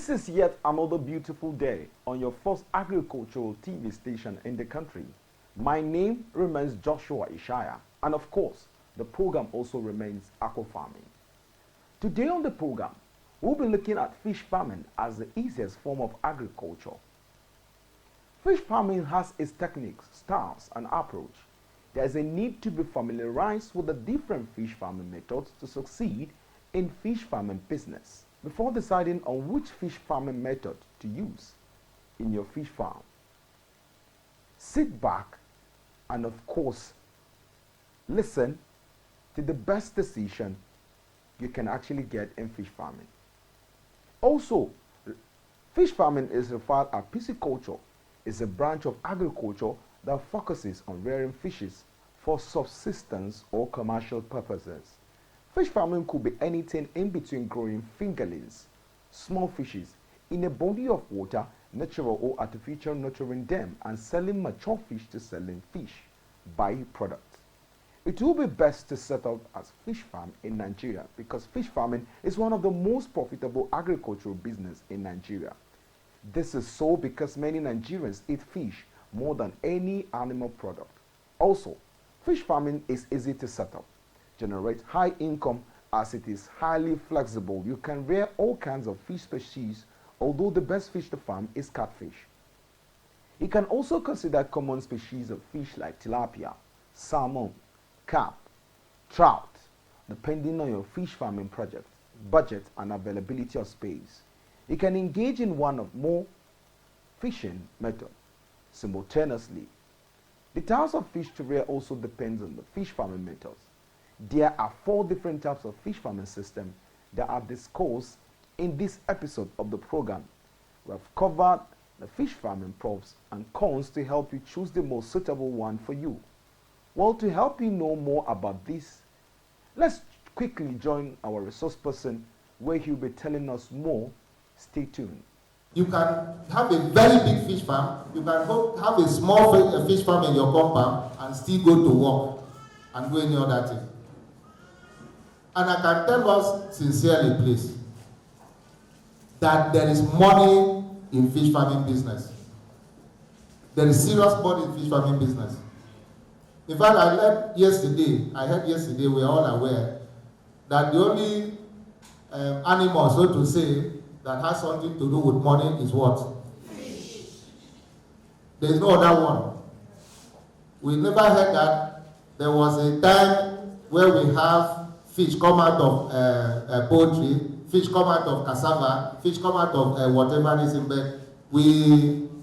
This is yet another beautiful day on your first agricultural TV station in the country. My name remains Joshua Ishaya, and of course, the program also remains Aqua Farming. Today on the program, we'll be looking at fish farming as the easiest form of agriculture. Fish farming has its techniques, styles, and approach. There is a need to be familiarized with the different fish farming methods to succeed in fish farming business before deciding on which fish farming method to use in your fish farm. Sit back and of course listen to the best decision you can actually get in fish farming. Also, fish farming is referred as pisciculture. It's a branch of agriculture that focuses on rearing fishes for subsistence or commercial purposes. Fish farming could be anything in between growing fingerlings, small fishes, in a body of water, natural or artificial nurturing them, and selling mature fish to selling fish, byproduct. It will be best to set up as fish farm in Nigeria because fish farming is one of the most profitable agricultural business in Nigeria. This is so because many Nigerians eat fish more than any animal product. Also, fish farming is easy to set up, generate high income as it is highly flexible. You can rear all kinds of fish species, although the best fish to farm is catfish. You can also consider common species of fish like tilapia, salmon, carp, trout, depending on your fish farming project, budget, and availability of space. You can engage in one or more fishing methods simultaneously. The types of fish to rear also depends on the fish farming methods. There are 4 different types of fish farming system that are discussed in this episode of the program. We have covered the fish farming pros and cons to help you choose the most suitable one for you. Well, to help you know more about this, let's quickly join our resource person where he'll be telling us more. Stay tuned. You can have a very big fish farm, you can have a small fish farm in your compound and still go to work and do any other thing. And I can tell us sincerely, please, that there is money in fish farming business. There is serious money in fish farming business. In fact, I heard yesterday, we are all aware that the only animal, so to say, that has something to do with money is what? Fish. There is no other one. We never heard that there was a time where we have fish come out of poultry, fish come out of cassava, fish come out of whatever is in bed. Money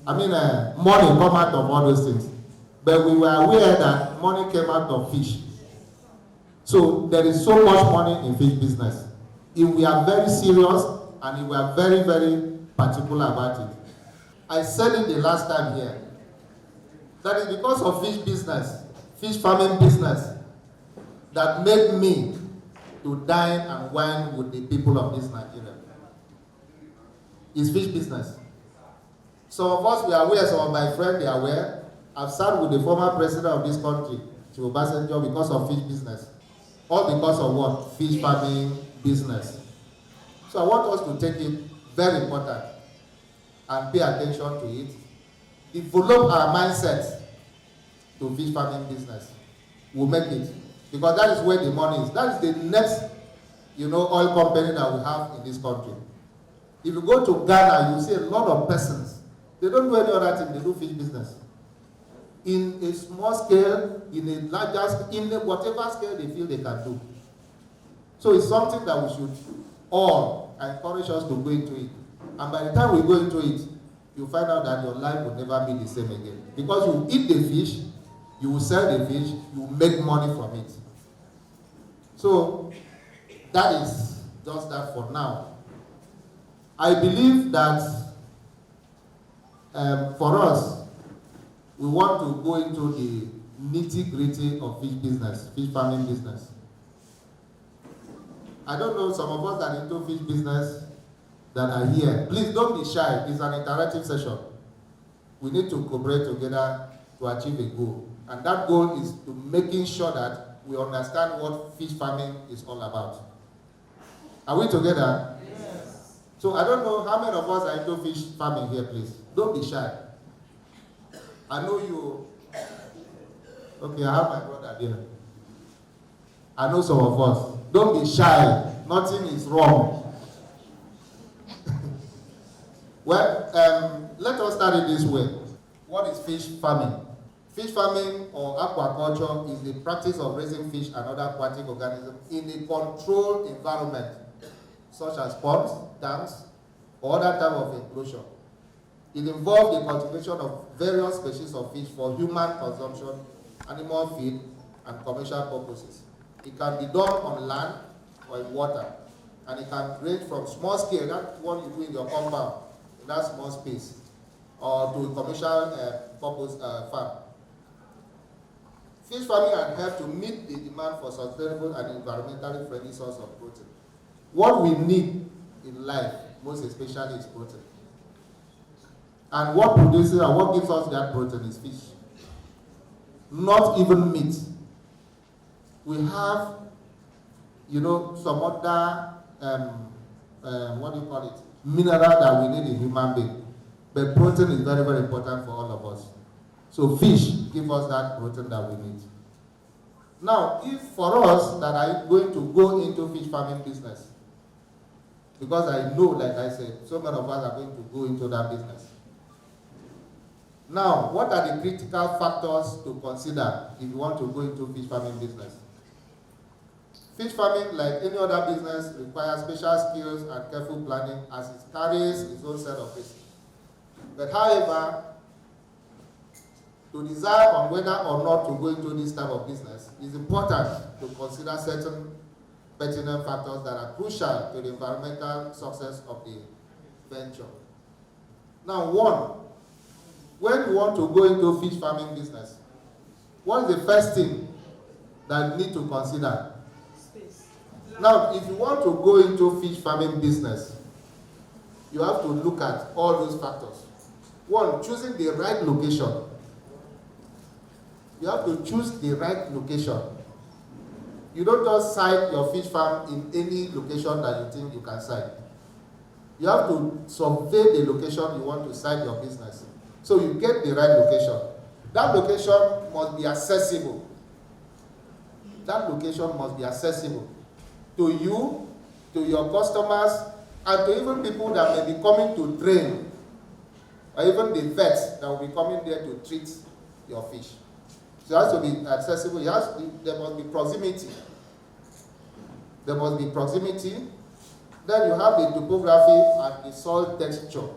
come out of all those things. But we were aware that money came out of fish. So there is so much money in fish business. If we are very serious and if we are very, very particular about it. I said it the last time here, that is because of fish business, fish farming business, that made me to dine and wine with the people of this Nigeria. It's fish business. Some of us, we are aware, some of my friends, they are aware. I've sat with the former president of this country, Chief Obasanjo, because of fish business. All because of what? Fish farming business. So I want us to take it very important and pay attention to it. Develop our mindset to fish farming business. We'll make it. Because that is where the money is. That is the next, oil company that we have in this country. If you go to Ghana, you see a lot of persons. They don't do any other thing, they do fish business. In a small scale, in a larger scale, in whatever scale they feel they can do. So it's something that we should all encourage us to go into it. And by the time we go into it, you find out that your life will never be the same again. Because you eat the fish, you will sell the fish, you will make money from it. So that is just that for now. I believe that for us, we want to go into the nitty-gritty of fish business, fish farming business. I don't know, some of us that are into fish business that are here. Please don't be shy. It's an interactive session. We need to cooperate together to achieve a goal. And that goal is to making sure that we understand what fish farming is all about. Are we together? Yes. So I don't know how many of us are into fish farming here, please. Don't be shy. I know you. Okay, I have my brother here. I know some of us. Don't be shy. Nothing is wrong. Well, let us start it this way. What is fish farming? Fish farming or aquaculture is the practice of raising fish and other aquatic organisms in a controlled environment, such as ponds, dams, or other type of enclosure. It involves the cultivation of various species of fish for human consumption, animal feed, and commercial purposes. It can be done on land or in water, and it can range from small scale, that's what you do in your compound, in that small space, or to a commercial purpose farm. Fish farming can help to meet the demand for sustainable and environmentally friendly source of protein. What we need in life, most especially, is protein. And what produces and what gives us that protein is fish. Not even meat. We have, some other, mineral that we need in human being. But protein is very, very important for all of us. So fish give us that protein that we need. Now, if for us that are going to go into fish farming business, because I know, like I said, so many of us are going to go into that business. Now, what are the critical factors to consider if you want to go into fish farming business? Fish farming, like any other business, requires special skills and careful planning as it carries its own set of risks. But however, to decide on whether or not to go into this type of business, it's important to consider certain pertinent factors that are crucial to the environmental success of the venture. Now, one, when you want to go into fish farming business, what is the first thing that you need to consider? Space. Now, if you want to go into fish farming business, you have to look at all those factors. One, choosing the right location. You have to choose the right location. You don't just site your fish farm in any location that you think you can site. You have to survey the location you want to site your business. So you get the right location. That location must be accessible. That location must be accessible to you, to your customers, and to even people that may be coming to train, or even the vets that will be coming there to treat your fish. So it has to be accessible. There must be proximity. There must be proximity. Then you have the topography and the soil texture.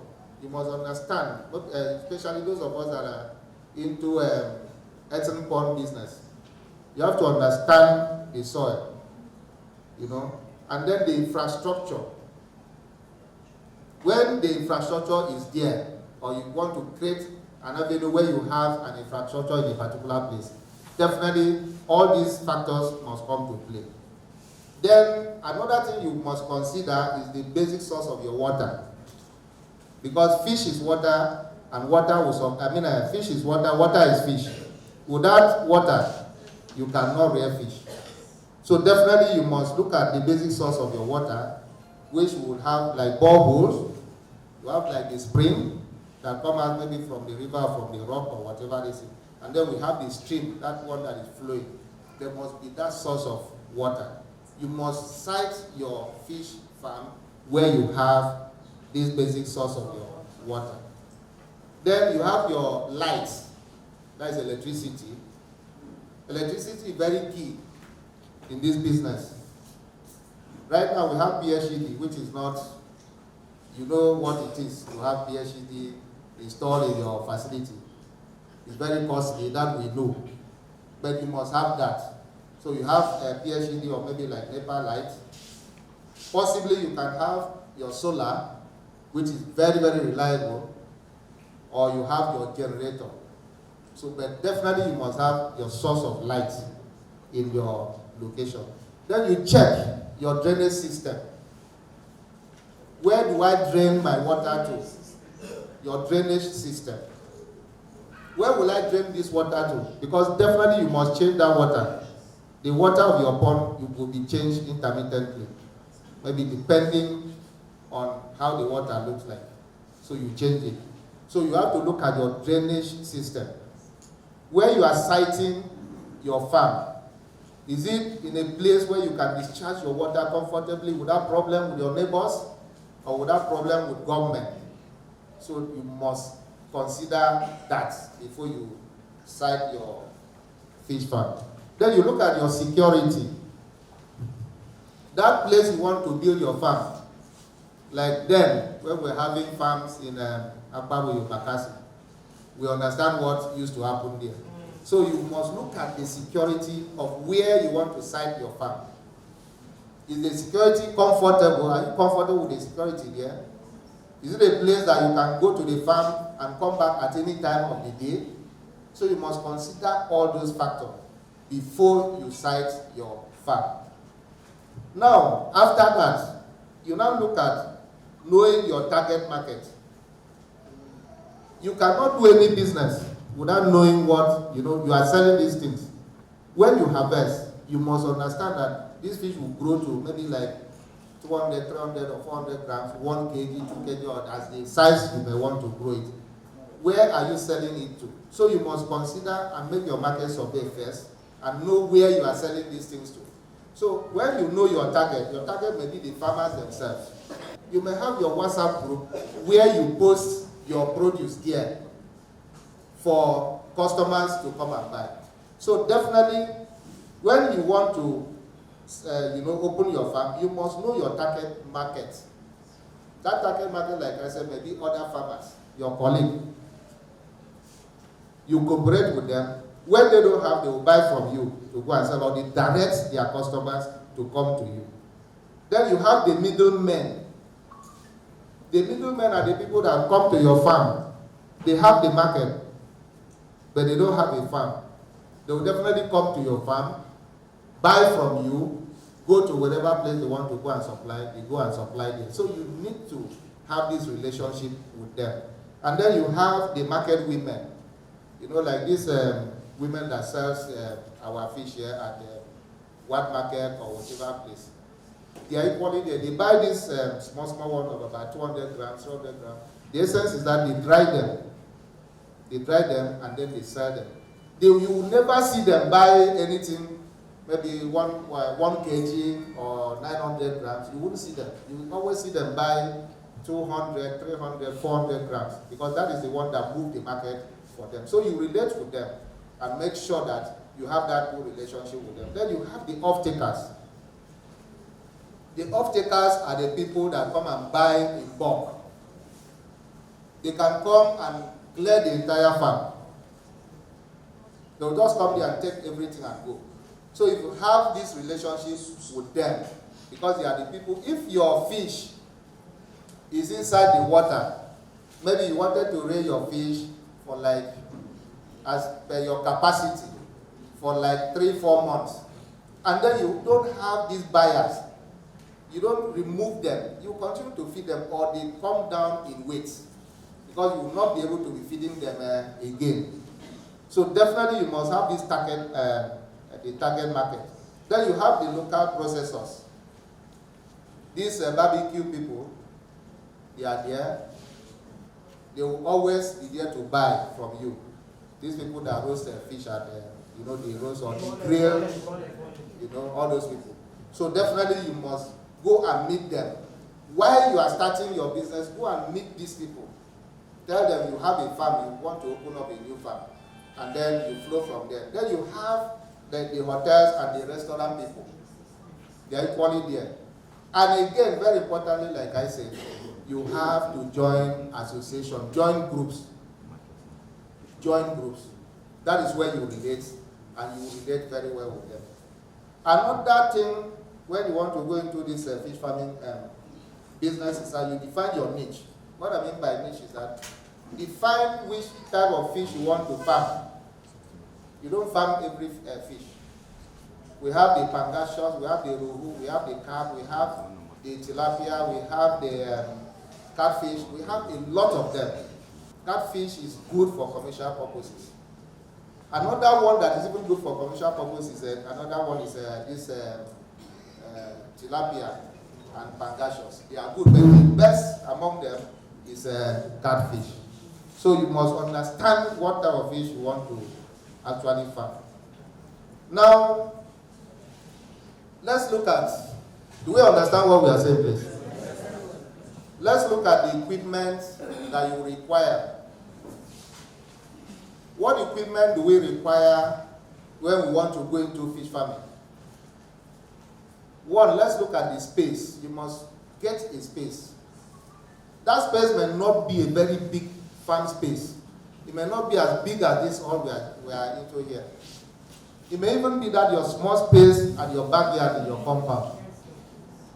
You must understand, especially those of us that are into earthen pond business. You have to understand the soil, and then the infrastructure. When the infrastructure is there, or you want to create an avenue where you have an infrastructure in a particular place, definitely all these factors must come to play. Then another thing you must consider is the basic source of your water. Because fish is water, and fish is water, water is fish. Without water, you cannot rear fish. So definitely you must look at the basic source of your water, which would have like boreholes. You have like the spring that come out maybe from the river, from the rock, or whatever it is. And then we have the stream, that one that is flowing. There must be that source of water. You must site your fish farm where you have this basic source of your water. Then you have your lights, that is electricity. Electricity is very key in this business. Right now we have PHED, which is not, you know what it is to have PHED installed in your facility. It's very costly, that we know. But you must have that. So you have a PHED or maybe like NEPA light. Possibly you can have your solar, which is very, very reliable, or you have your generator. So, but definitely you must have your source of light in your location. Then you check your drainage system. Where do I drain my water to? Your drainage system. Where will I drain this water to? Because definitely you must change that water. The water of your pond will be changed intermittently. Maybe depending on how the water looks like. So you change it. So you have to look at your drainage system. Where you are siting your farm, is it in a place where you can discharge your water comfortably without problem with your neighbors or without problem with government? So you must consider that before you site your fish farm. Then you look at your security. That place you want to build your farm, like then when we're having farms in Aqua, we understand what used to happen there. So you must look at the security of where you want to site your farm. Is the security comfortable? Are you comfortable with the security there? Is it a place that you can go to the farm and come back at any time of the day? So you must consider all those factors before you site your farm. Now, after that, you now look at knowing your target market. You cannot do any business without knowing what, you are selling these things. When you harvest, you must understand that this fish will grow to maybe like 200, 300 or 400 grams, 1 kg, 2 kg, or as the size you may want to grow it. Where are you selling it to? So you must consider and make your market survey first and know where you are selling these things to. So when you know your target may be the farmers themselves. You may have your WhatsApp group where you post your produce there for customers to come and buy. So definitely, when you want to, open your farm, you must know your target market. That target market, like I said, may be other farmers, your colleague. You cooperate with them. When they don't have, they will buy from you to go and sell, or they direct their customers to come to you. Then you have the middlemen. The middlemen are the people that come to your farm. They have the market, but they don't have a farm. They will definitely come to your farm, buy from you, go to whatever place they want to go and supply, they go and supply there. So you need to have this relationship with them. And then you have the market women. Like these women that sells our fish here at the wet market or whatever place. They are equally there. They buy this small one of about 200 grams, 300 grams. The essence is that they dry them. They dry them and then they sell them. You will never see them buy anything, maybe 1 kg or 900 grams. You wouldn't see them. You will always see them buy 200, 300, 400 grams, because that is the one that moved the market for them. So you relate with them and make sure that you have that good relationship with them. Then you have the off-takers. The off-takers are the people that come and buy in bulk. They can come and clear the entire farm. They'll just come there and take everything and go. So if you have this relationship with them, because they are the people, if your fish is inside the water, maybe you wanted to raise your fish for like, as per your capacity, for like 3-4 months, and then you don't have these buyers, you don't remove them, you continue to feed them, or they come down in weight, because you will not be able to be feeding them again. So definitely you must have this target, the target market. Then you have the local processors. These barbecue people, they are there. They will always be there to buy from you. These people that roast their fish at the roast or the grill, all those people. So definitely you must go and meet them. While you are starting your business, go and meet these people. Tell them you have a farm, you want to open up a new farm, and then you flow from there. Then you have the hotels and the restaurant people. They are equally there. And again, very importantly, like I said, you have to join association, join groups. Join groups. That is where you relate, and you relate very well with them. Another thing, when you want to go into this fish farming business, is that you define your niche. What I mean by niche is that define which type of fish you want to farm. You don't farm every fish. We have the pangasius, we have the rohu, we have the carp, we have the tilapia, we have the catfish. We have a lot of them. Catfish is good for commercial purposes. Another one that is even good for commercial purposes, another one is this tilapia and pangasius. They are good, but the best among them is catfish. So you must understand what type of fish you want to actually farm. Now, let's look at, do we understand what we are saying, please? Let's look at the equipment that you require. What equipment do we require when we want to go into fish farming? One, let's look at the space. You must get a space. That space may not be a very big farm space. It may not be as big as this all we are into here. It may even be that your small space at your backyard in your compound.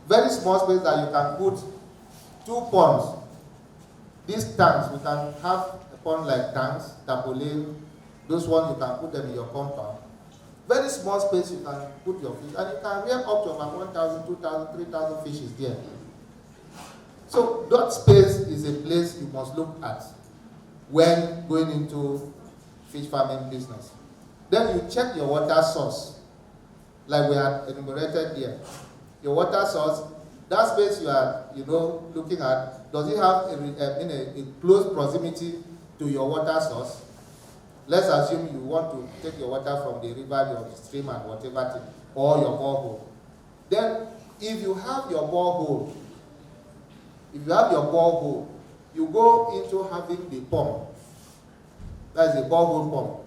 Very small space that you can put 2 ponds. These tanks, we can have a pond like tanks, tarpaulin, those ones you can put them in your compound. Very small space you can put your fish, and you can rear up to about 1,000, 2,000, 3,000 fishes there. So that space is a place you must look at when going into fish farming business. Then you check your water source, like we have enumerated here. Your water source, that space you are, looking at, does it have a close proximity to your water source? Let's assume you want to take your water from the river, your stream, and whatever thing, or your borehole. Then, if you have your borehole, you go into having the pump. That is a borehole pump.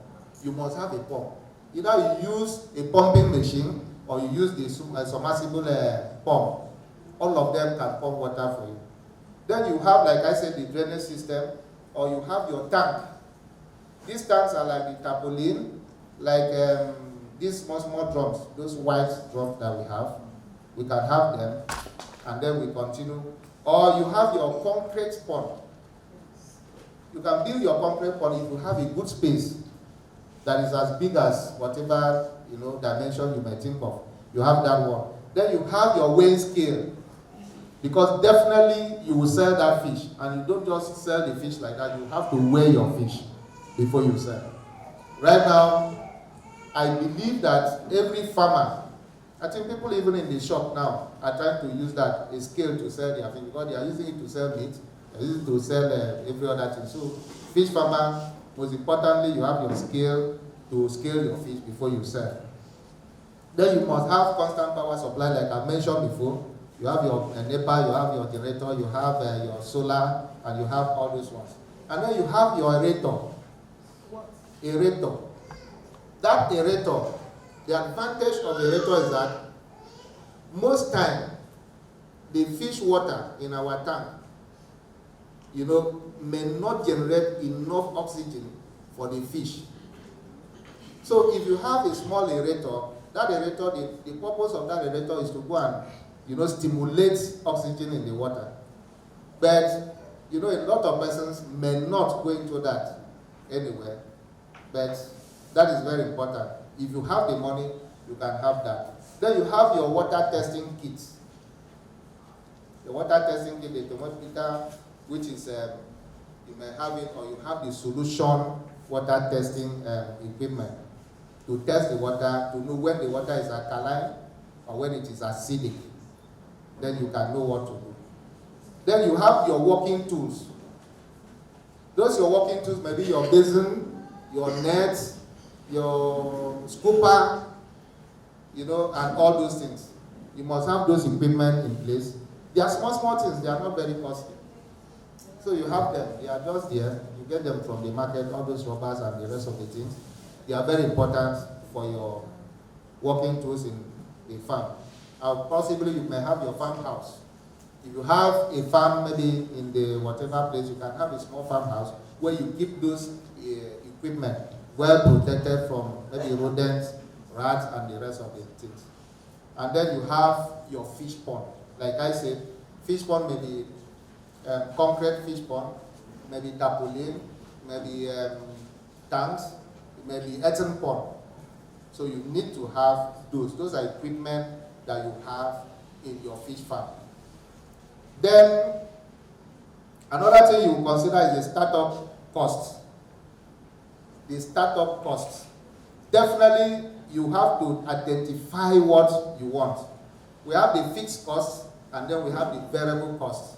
You must have a pump. Either you use a pumping machine or you use the submersible pump. All of them can pump water for you. Then you have, like I said, the drainage system, or you have your tank. These tanks are like the tarpaulin, like these small drums, those white drums that we have. We can have them, and then we continue. Or you have your concrete pond. You can build your concrete pond if you have a good space that is as big as whatever dimension you may think of. You have that one. Then you have your weighing scale, because definitely you will sell that fish, and you don't just sell the fish like that. You have to weigh your fish before you sell. Right now, I believe that every farmer, I think people even in the shop now are trying to use that, a scale to sell their fish, because they are using it to sell meat, they are using it to sell every other thing. So, fish farmer, most importantly, you have your scale to scale your fish before you sell. Then you must have constant power supply, like I mentioned before. You have your NEPA, you have your generator, you have your solar, and you have all those ones. And then you have your aerator. Aerator. That aerator, the advantage of aerator is that most time the fish water in our tank, may not generate enough oxygen for the fish. So if you have a small aerator, that aerator, the purpose of that aerator is to go and stimulate oxygen in the water. But a lot of persons may not go into that anywhere. But that is very important. If you have the money, you can have that. Then you have your water testing kit. The water testing kit, the thermometer, which is, you may have it, or you have the solution water testing equipment to test the water, to know when the water is alkaline or when it is acidic. Then you can know what to do. Then you have your working tools. Those your working tools may be your basin, your net, your scooper, and all those things. You must have those equipment in place. They are small things, they are not very costly. So you have them, they are just there. You get them from the market, all those rubbers and the rest of the things. They are very important for your working tools in a farm. Possibly you may have your farmhouse. If you have a farm, maybe in the whatever place, you can have a small farmhouse where you keep those equipment well protected from maybe rodents, rats, and the rest of the things. And then you have your fish pond. Like I said, fish pond may be concrete fish pond, maybe tarpaulin, maybe tanks, maybe earthen pond. So you need to have those. Those are equipment that you have in your fish farm. Then another thing you consider is the startup costs. The startup costs. Definitely you have to identify what you want. We have the fixed costs and then we have the variable costs.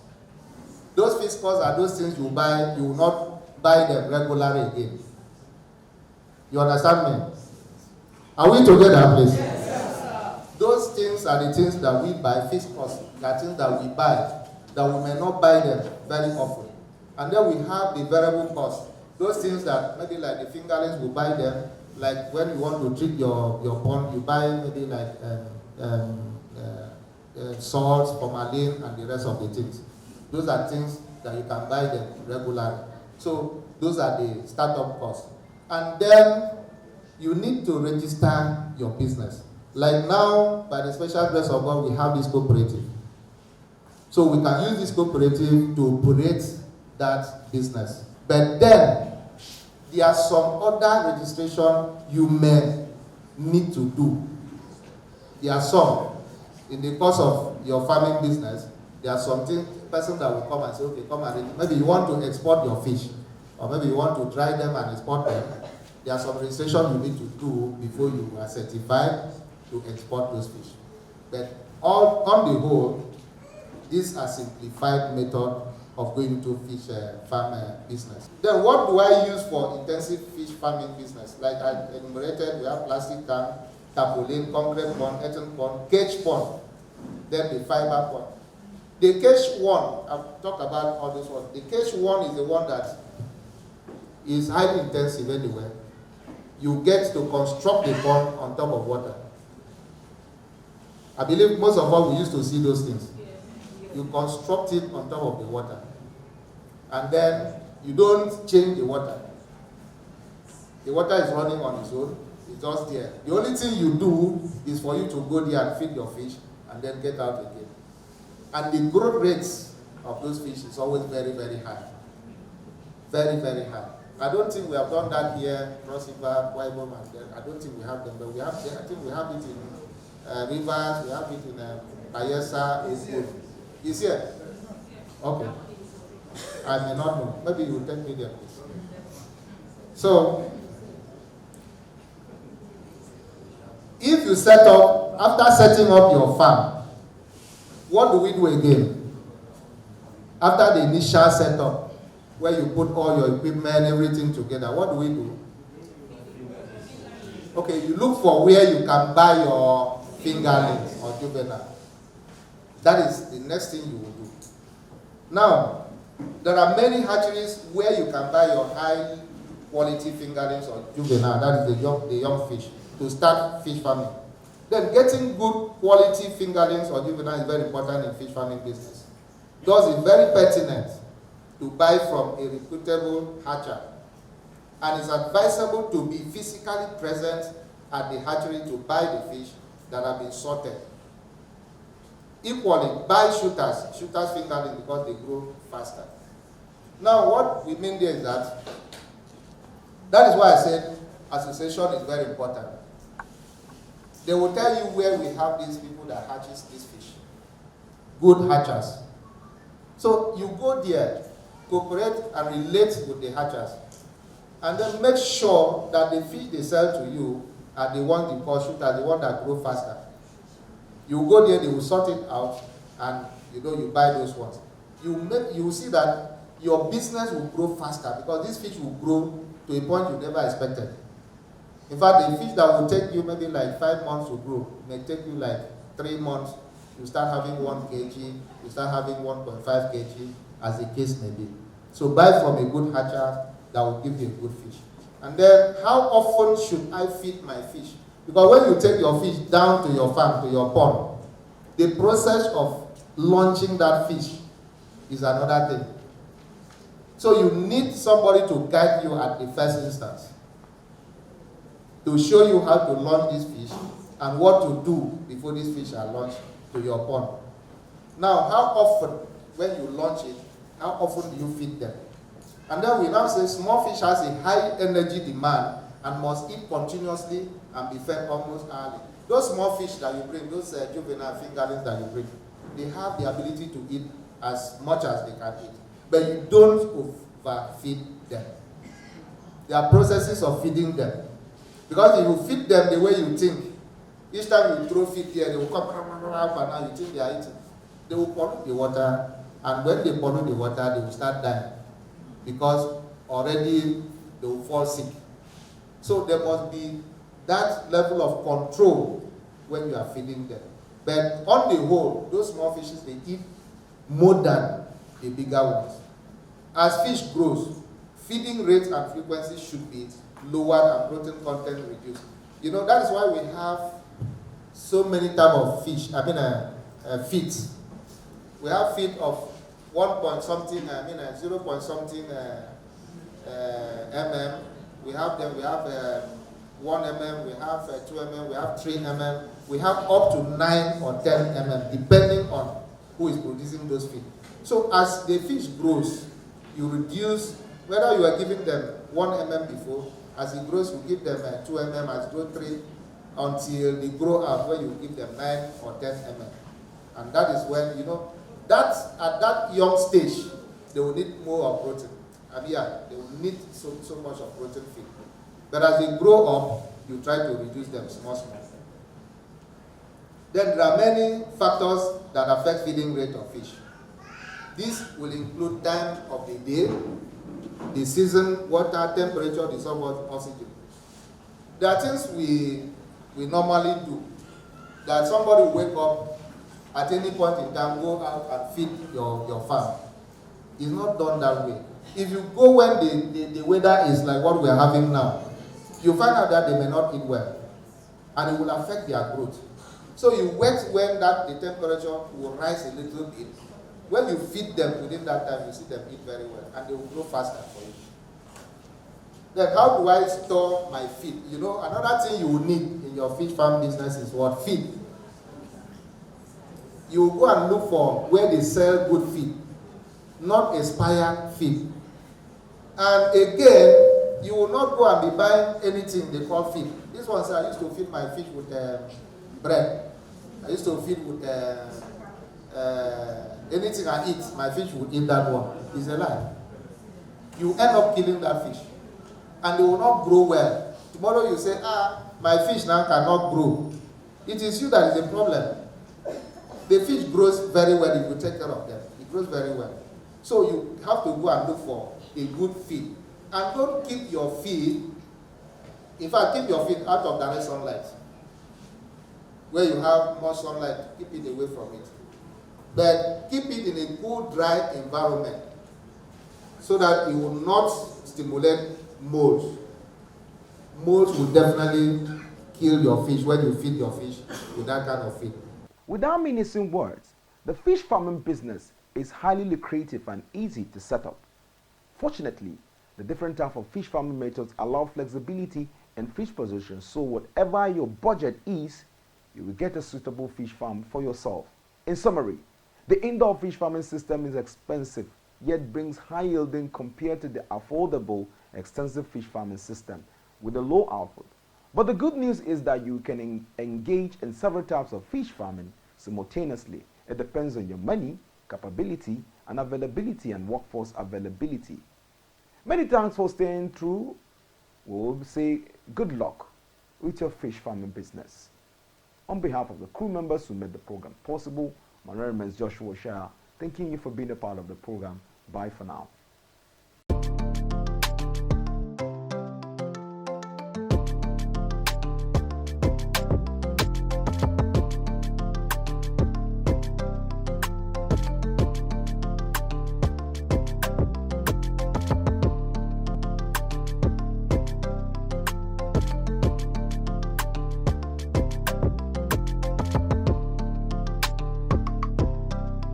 Those fixed costs are those things you buy, you will not buy them regularly again. You understand me? Are we together, please? Yes. Those things are the things that we buy, fixed costs, the things that we buy, that we may not buy them very often. And then we have the variable costs. Those things that maybe like the fingerlings, we buy them, like when you want to treat your pond, you buy maybe like salt, formalin, and the rest of the things. Those are things that you can buy them regularly. So those are the startup costs. And then you need to register your business. Like now, by the special grace of God, we have this cooperative. So we can use this cooperative to operate that business. But then, there are some other registration you may need to do. There are some. In the course of your farming business, there are some person that will come and say, okay, come and register. Maybe you want to export your fish, or maybe you want to dry them and export them. There are some registration you need to do before you are certified to export those fish. But on the whole, this is a simplified method of going into fish farm business. Then what do I use for intensive fish farming business? Like I enumerated, we have plastic tank, tarpaulin, concrete pond, earthen pond, cage pond, then the fiber pond. The cage one, I've talked about all those ones. The cage one is the one that is highly intensive anyway. You get to construct the pond on top of water. I believe most of us we used to see those things. You construct it on top of the water. And then you don't change the water. The water is running on its own. It's just there. The only thing you do is for you to go there and feed your fish and then get out again. And the growth rates of those fish is always very, very high. Very, very high. I don't think we have done that here, Cross River, Waibom, and then I don't think we have them, but we have. I think we have it in rivers. We have it in Bayelsa. Is here? Okay. I may not know. Maybe you will take me there, please. So, if you set up, after setting up your farm, what do we do again? After the initial setup, where you put all your equipment, everything together, what do we do? Okay, you look for where you can buy your fingerlings or juvenile. That is the next thing you will do. Now, there are many hatcheries where you can buy your high quality fingerlings or juvenile, that is the young fish, to start fish farming. Then getting good quality fingerlings or juvenile is very important in fish farming business. Thus, it's very pertinent to buy from a reputable hatcher. And it's advisable to be physically present at the hatchery to buy the fish that have been sorted. Equally, buy shooters fingerlings because they grow faster. Now, what we mean there is that is why I said association is very important. They will tell you where we have these people that hatches these fish. Good hatchers. So you go there, cooperate and relate with the hatchers, and then make sure that the fish they sell to you are the ones you call shooters, the ones that grow faster. You go there, they will sort it out, and you buy those ones. You will see that your business will grow faster because these fish will grow to a point you never expected. In fact, the fish that will take you maybe like 5 months to grow may take you like 3 months. You start having 1 kg, you start having 1.5 kg, as the case may be. So buy from a good hatcher that will give you a good fish. And then, how often should I feed my fish? Because when you take your fish down to your farm, to your pond, the process of launching that fish is another thing. So you need somebody to guide you at the first instance, to show you how to launch this fish and what to do before these fish are launched to your pond. Now, how often, when you launch it, how often do you feed them? And then we now say small fish has a high energy demand and must eat continuously and be fed almost hourly. Those small fish that you bring, those juvenile fingerlings that you bring, they have the ability to eat as much as they can eat. But you don't overfeed them. There are processes of feeding them. Because if you feed them the way you think, each time you throw feed there, they will come, and now you think they are eating. They will pollute the water, and when they pollute the water, they will start dying because already they will fall sick. So there must be that level of control when you are feeding them. But on the whole, those small fishes, they eat more than the bigger ones. As fish grows, feeding rates and frequency should be lowered and protein content reduced. You know, that is why we have so many types of fish, feet. We have feet of 1 point something, 0 point something mm. We have them, we have 1 mm, we have 2 mm, we have 3 mm, we have up to 9 or 10 mm, depending on who is producing those feet. So as the fish grows, you reduce, whether you are giving them 1 mm before, as it grows, you give them 2 mm, as it grows 3, until they grow up, where you give them 9 or 10 mm. And that is when, you know, that at that young stage, they will need more of protein. They will need so much of protein feed. But as they grow up, you try to reduce them small. Then there are many factors that affect feeding rate of fish. This will include time of the day, the season, water, temperature, dissolved oxygen. There are things we normally do, that somebody will wake up at any point in time, go out and feed your farm. It's not done that way. If you go when the weather is like what we are having now, you find out that they may not eat well, and it will affect their growth. So you wait when the temperature will rise a little bit. When you feed them within that time, you see them eat very well, and they will grow faster for you. Then how do I store my feed? You know, another thing you will need in your fish farm business is what? Feed. You will go and look for where they sell good feed, not expired feed. And again, you will not go and be buying anything they call feed. This one says, I used to feed my fish with bread. I used to feed with anything I eat, my fish would eat that one. It's a lie. You end up killing that fish, and they will not grow well. Tomorrow you say, my fish now cannot grow. It is you that is the problem. The fish grows very well if you take care of them. It grows very well. So you have to go and look for a good feed. And don't keep your feed, in fact, keep your feed out of direct sunlight. Where you have more sunlight, keep it away from it. But keep it in a cool, dry environment, so that it will not stimulate molds. Molds will definitely kill your fish when you feed your fish with that kind of feed. Without mincing words, the fish farming business is highly lucrative and easy to set up. Fortunately, the different types of fish farming methods allow flexibility in fish position, so whatever your budget is, you will get a suitable fish farm for yourself. In summary, the indoor fish farming system is expensive, yet brings high yielding compared to the affordable, extensive fish farming system with a low output. But the good news is that you can engage in several types of fish farming simultaneously. It depends on your money, capability, and availability and workforce availability. Many thanks for staying through. We'll say good luck with your fish farming business. On behalf of the crew members who made the program possible, my name is Joshua Shah, thanking you for being a part of the program. Bye for now.